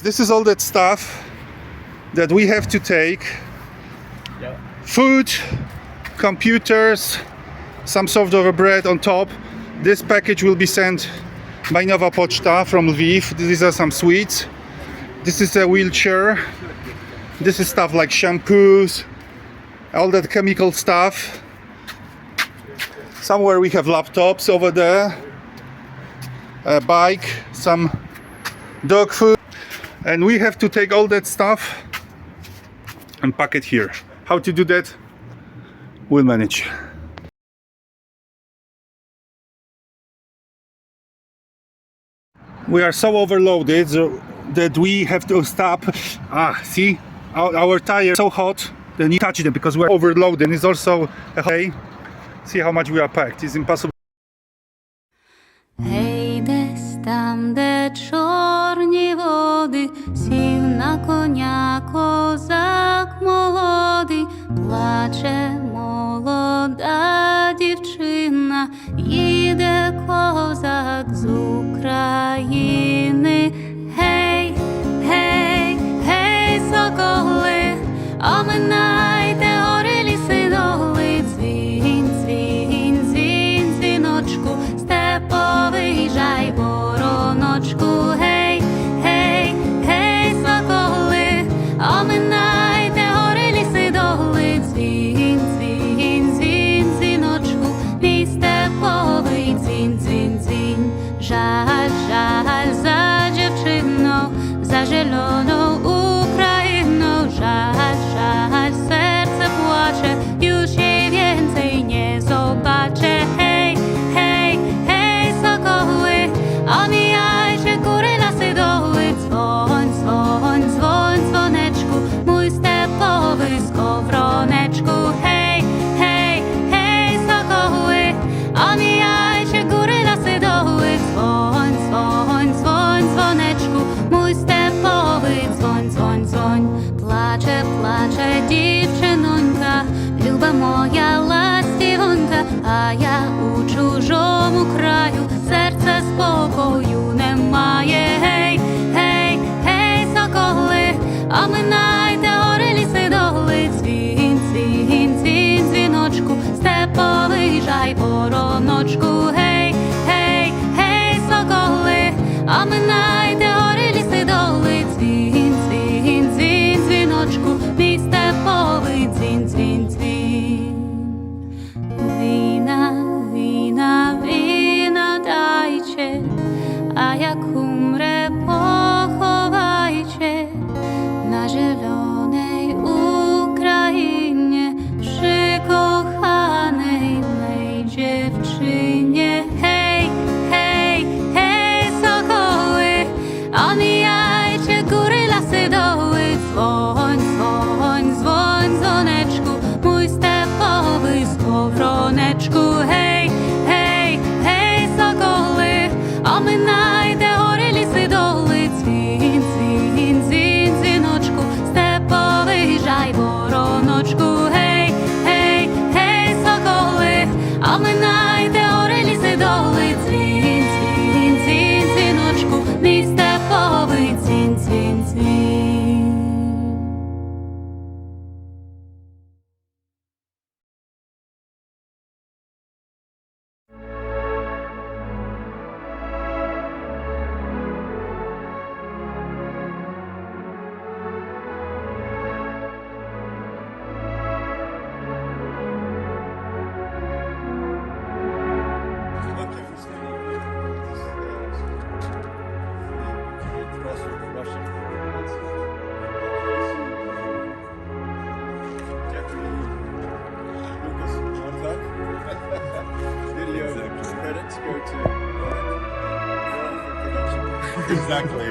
This is all that stuff that we have to take. Yeah. Food, computers, some sort of a bread on top. This package will be sent by Nowa Poczta from Lviv. These are some sweets. This is a wheelchair. This is stuff like shampoos, all that chemical stuff. Somewhere we have laptops over there, a bike, some dog food, and we have to take all that stuff and pack it here. How to do that? We'll manage. We are so overloaded that we have to stop. See, our tires are so hot that you touch them because we're overloaded. And it's also a hey, see how much we are packed. It's impossible. Гей, десь там, де чорні води, сів на коня козак молодий, плаче молода дівчина, їде козак з України. Гей, гей, гей, соколи, оминайте гори, ліси, доли, дзвінь, дзвінь, дзвінь, дзвіночку, степовий жай, вороночку. Гей, гей, гей, соколи, оминайте гори, ліси, доли, дзвінь, дзвінь, дзвінь, дзвіночку, мій степовий дзвінь, дзвінь, дзвінь. Жаль, жаль за дівчину, за зелену Україну. Жаль, жаль, серце плаче, już jej więcej nie zobaczę. Hej, hej, hej, sokoły, omijajcie góry, lasy, doły. Dzwoń, dzwoń, dzwoń, dzwoneczku, mój stepowy skowroneczku. Hej, hej, hej, sokoły, omijajcie góry, lasy, doły. Dzwoń, dzwoń, dzwoń, dzwoneczku, mój stepowy dzwoń, dzwoń, dzwoń. Плаче, плаче дівчинонька, люба моя ластівонька, а я у чужому краю, серця спокою немає. Гей, гей, гей, соколи, оминайте гори, ліси, доли, дзвінь, дзвінь, дзвінь, дзвіночку, степовий жай, вороночку. Гей, гей, гей, соколи, оминайте гори, ліси, доли, дзвінь, дзвінь, дзвінь, дзвіночку, мій степовий дзвінь, дзвінь, дзвінь. Віна, віна, віна дайче, а як умре, поховайче на зеленej Україні, przy kochanej mej dziewczynie. Hej, hej, hej, sokoły, omijajcie góry, lasy, doły. Dzwoń, dzwoń, dzwoń, dzwoneczku, mój stepowy skowroneczku. Hej, hej, hej, sokoły, omynajte gory, lisy, doły. Dzwin, dzwin, dzwin, dzwinoczku, stepowy żaj, woronoczku. Hej, hej, hej, sokoły, omynajte gory, lisy, doły. Dzwin, dzwin, dzwin, dzwinoczku, mi stepowy dzwin, dzwin, dzwin. Exactly.